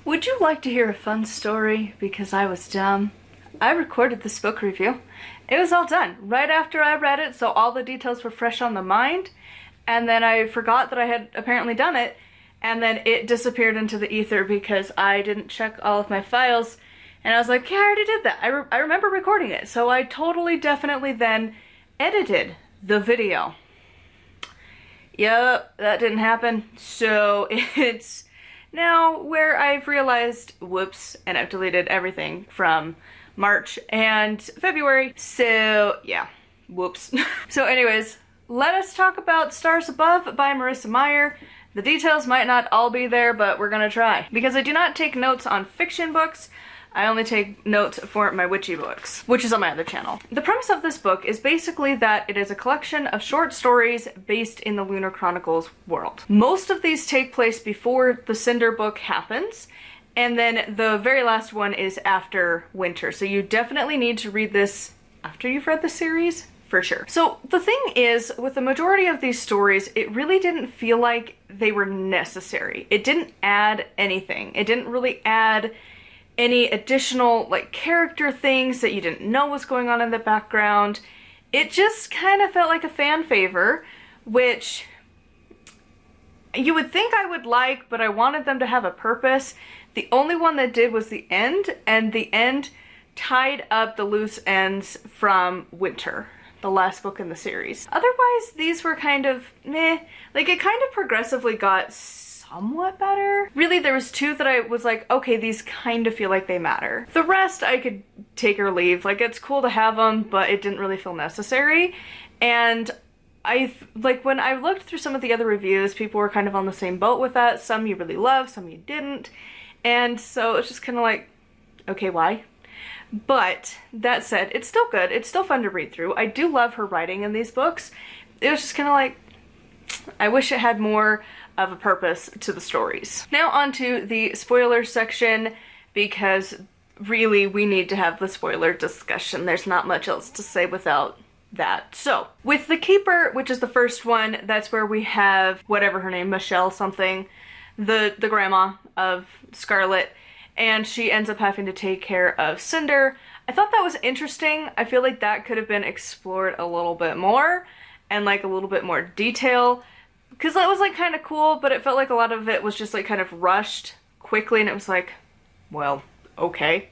Would you like to hear a fun story? Because I was dumb. I recorded this book review. It was all done right after I read it, so all the details were fresh on the mind, and then I forgot that I had apparently done it, and then it disappeared into the ether because I didn't check all of my files, and I was like, yeah, I already did that. I remember recording it, so I totally definitely then edited the video. Yep, that didn't happen, so it's now where I've realized, whoops, and I've deleted everything from March and February, so yeah, whoops. So anyways, let us talk about Stars Above by Marissa Meyer. The details might not all be there, but we're gonna try. Because I do not take notes on fiction books, I only take notes for my witchy books, which is on my other channel. The premise of this book is basically that it is a collection of short stories based in the Lunar Chronicles world. Most of these take place before the Cinder book happens, and then the very last one is after Winter. So you definitely need to read this after you've read the series, for sure. So the thing is, with the majority of these stories, it really didn't feel like they were necessary. It didn't add anything. It didn't really add any additional like character things that you didn't know was going on in the background. It just kind of felt like a fan favor, which you would think I would like, but I wanted them to have a purpose. The only one that did was the end, and the end tied up the loose ends from Winter, the last book in the series. Otherwise, these were kind of meh. Like, it kind of progressively got somewhat better. Really, there was two that I was like, okay, these kind of feel like they matter. The rest I could take or leave. Like, it's cool to have them, but it didn't really feel necessary. And like, when I looked through some of the other reviews, people were kind of on the same boat with that. Some you really love, some you didn't. And so it's just kind of like, okay, why? But that said, it's still good. It's still fun to read through. I do love her writing in these books. It was just kind of like, I wish it had more of a purpose to the stories. Now onto the spoiler section, because really we need to have the spoiler discussion. There's not much else to say without that. So, with The Keeper, which is the first one, that's where we have whatever her name, Michelle something, the grandma of Scarlet, and she ends up having to take care of Cinder. I thought that was interesting. I feel like that could have been explored a little bit more, and like a little bit more detail, because that was like kind of cool, but it felt like a lot of it was just like kind of rushed quickly, and it was like, well, okay.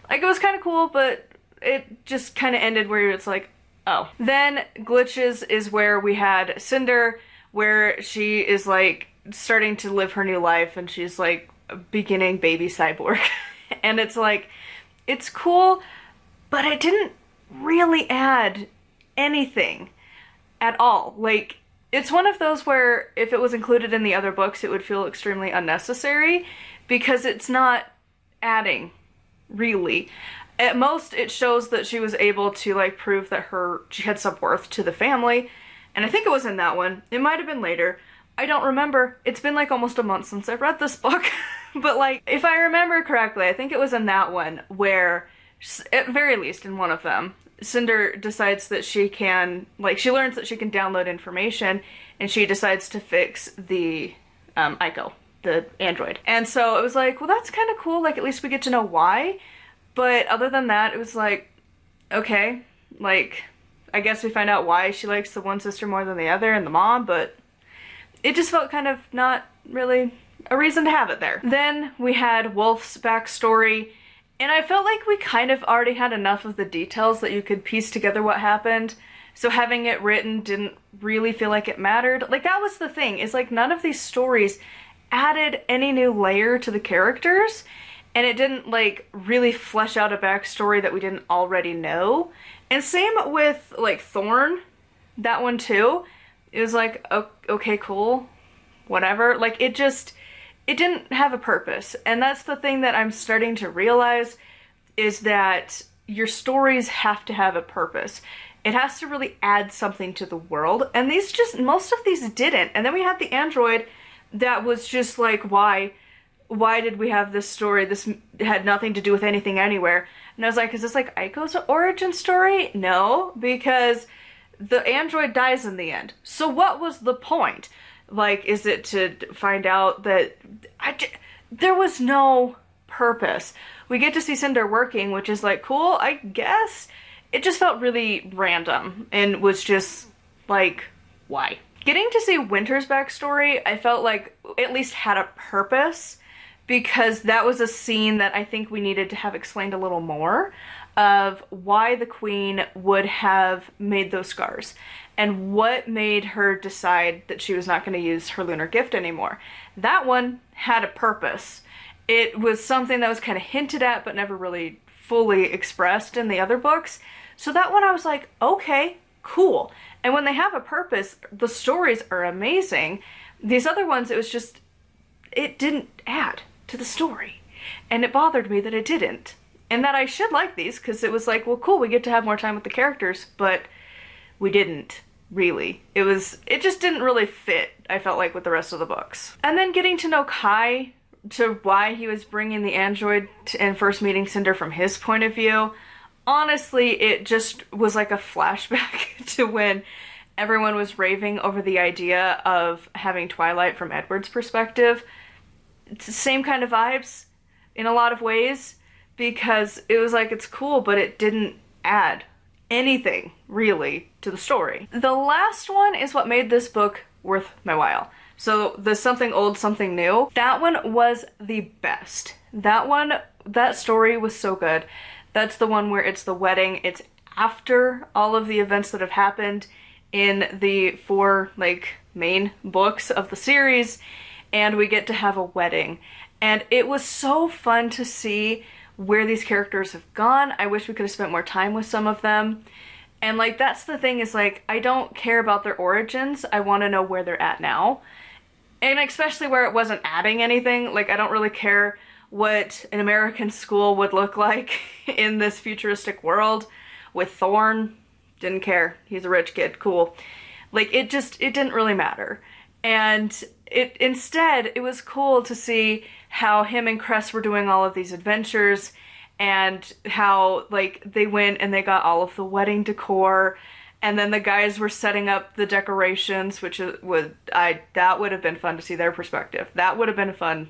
Like, it was kind of cool, but it just kind of ended where it's like, oh. Then Glitches is where we had Cinder, where she is like starting to live her new life, and she's like beginning baby cyborg. And it's like, it's cool, but it didn't really add anything at all. Like, it's one of those where if it was included in the other books, it would feel extremely unnecessary, because it's not adding, really. At most, it shows that she was able to like prove that she had some worth to the family, and I think it was in that one. It might have been later. I don't remember. It's been like almost a month since I read this book. But like, if I remember correctly, I think it was in that one where, at very least in one of them, Cinder decides that she can, like, she learns that she can download information, and she decides to fix the Ico, the android. And so it was like, well, that's kind of cool, like, at least we get to know why. But other than that, it was like, okay, like, I guess we find out why she likes the one sister more than the other, and the mom, but it just felt kind of not really a reason to have it there. Then we had Wolf's backstory, and I felt like we kind of already had enough of the details that you could piece together what happened, so having it written didn't really feel like it mattered. Like, that was the thing, is like none of these stories added any new layer to the characters, and it didn't like really flesh out a backstory that we didn't already know. And same with like Thorn, that one too. It was like, okay, cool, whatever. Like, it didn't have a purpose. And that's the thing that I'm starting to realize, is that your stories have to have a purpose. It has to really add something to the world. And most of these didn't. And then we had the android that was just like, why did we have this story? This had nothing to do with anything anywhere. And I was like, is this like Aiko's origin story? No, because the android dies in the end. So what was the point? Like, is it to find out that... there was no purpose. We get to see Cinder working, which is like cool, I guess. It just felt really random and was just like, why? Getting to see Winter's backstory, I felt like at least had a purpose, because that was a scene that I think we needed to have explained a little more of why the queen would have made those scars and what made her decide that she was not going to use her lunar gift anymore. That one had a purpose. It was something that was kind of hinted at but never really fully expressed in the other books. So that one I was like, okay, cool. And when they have a purpose, the stories are amazing. These other ones, it was just, it didn't add to the story. And it bothered me that it didn't. And that I should like these, because it was like, well, cool, we get to have more time with the characters, but we didn't, really. It just didn't really fit, I felt like, with the rest of the books. And then getting to know Kai, to why he was bringing the android and first meeting Cinder from his point of view, honestly, it just was like a flashback to when everyone was raving over the idea of having Twilight from Edward's perspective. It's the same kind of vibes in a lot of ways, because it was like, it's cool, but it didn't add anything really to the story. The last one is what made this book worth my while. So the Something Old, Something New, that one was the best. That story was so good. That's the one where it's the wedding. It's after all of the events that have happened in the 4 like main books of the series, and we get to have a wedding. And it was so fun to see where these characters have gone. I wish we could have spent more time with some of them. And like, that's the thing, is like, I don't care about their origins. I want to know where they're at now. And especially where it wasn't adding anything. Like, I don't really care what an American school would look like in this futuristic world with Thorn. Didn't care. He's a rich kid. Cool. Like, it didn't really matter. And instead, it was cool to see how him and Cress were doing all of these adventures, and how, like, they went and they got all of the wedding decor, and then the guys were setting up the decorations, which that would have been fun to see their perspective. That would have been a fun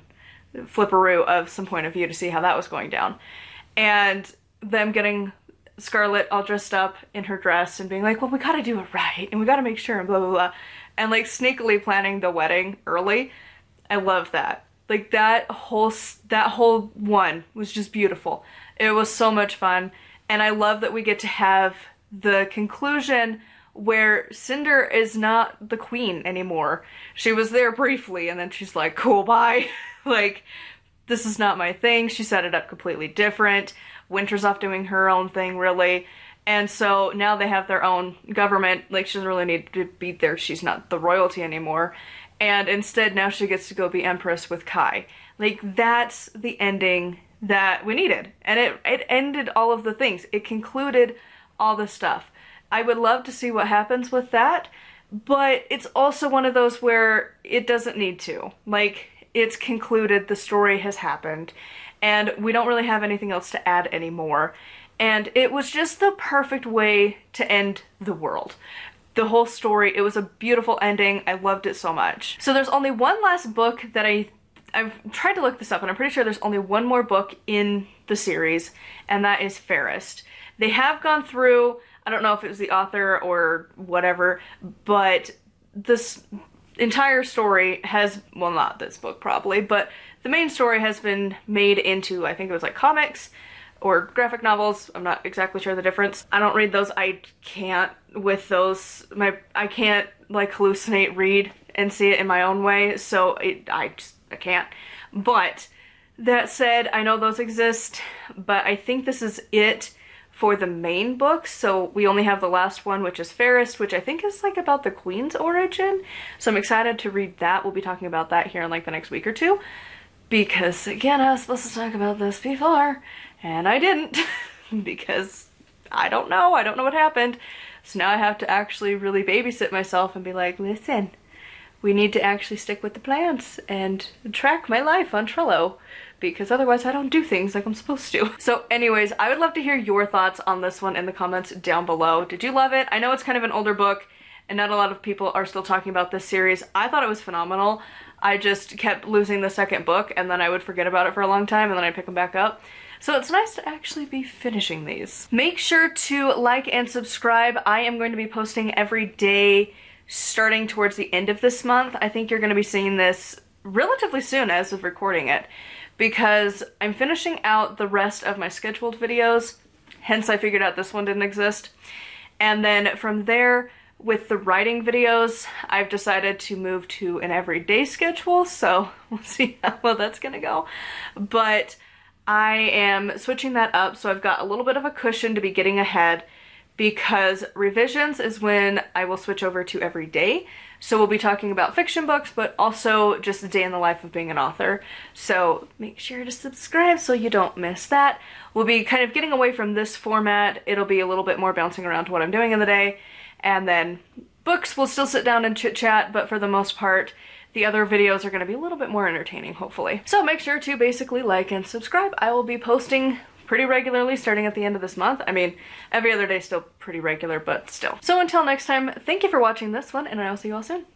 flipperoo of some point of view to see how that was going down. And them getting Scarlet all dressed up in her dress and being like, well, we gotta do it right, and we gotta make sure, and blah, blah, blah. And like sneakily planning the wedding early. I love that. Like, that whole one was just beautiful. It was so much fun. And I love that we get to have the conclusion where Cinder is not the queen anymore. She was there briefly, and then she's like, cool, bye. Like, this is not my thing. She set it up completely different. Winter's off doing her own thing, really. And so now they have their own government. Like, she doesn't really need to be there. She's not the royalty anymore. And instead, now she gets to go be Empress with Kai. Like, that's the ending that we needed. And it ended all of the things. It concluded all the stuff. I would love to see what happens with that, but it's also one of those where it doesn't need to. Like, it's concluded, the story has happened, and we don't really have anything else to add anymore. And it was just the perfect way to end the world. The whole story, it was a beautiful ending. I loved it so much. So there's only one last book that I've tried to look this up, and I'm pretty sure there's only one more book in the series, and that is Fairest. They have gone through, I don't know if it was the author or whatever, but this entire story has, well, not this book probably, but the main story has been made into, I think it was like comics or graphic novels. I'm not exactly sure the difference. I don't read those. I can't with those. I can't like hallucinate, read, and see it in my own way. So I can't. But that said, I know those exist, but I think this is it for the main books. So we only have the last one, which is Fairest, which I think is like about the Queen's origin. So I'm excited to read that. We'll be talking about that here in like the next week or two. Because again, I was supposed to talk about this before, and I didn't, because I don't know what happened. So now I have to actually really babysit myself and be like, listen, we need to actually stick with the plans and track my life on Trello, because otherwise I don't do things like I'm supposed to. So anyways, I would love to hear your thoughts on this one in the comments down below. Did you love it? I know it's kind of an older book, and not a lot of people are still talking about this series. I thought it was phenomenal. I just kept losing the second book, and then I would forget about it for a long time, and then I'd pick them back up. So it's nice to actually be finishing these. Make sure to like and subscribe. I am going to be posting every day starting towards the end of this month. I think you're going to be seeing this relatively soon as of recording it, because I'm finishing out the rest of my scheduled videos, hence I figured out this one didn't exist. And then from there, with the writing videos, I've decided to move to an everyday schedule, so we'll see how well that's gonna go. But I am switching that up, so I've got a little bit of a cushion to be getting ahead, because revisions is when I will switch over to every day. So we'll be talking about fiction books, but also just the day in the life of being an author. So make sure to subscribe so you don't miss that. We'll be kind of getting away from this format. It'll be a little bit more bouncing around to what I'm doing in the day. And then books, we'll still sit down and chit chat, but for the most part, the other videos are going to be a little bit more entertaining, hopefully. So make sure to basically like and subscribe. I will be posting pretty regularly starting at the end of this month. I mean, every other day is still pretty regular, but still. So until next time, thank you for watching this one, and I will see you all soon.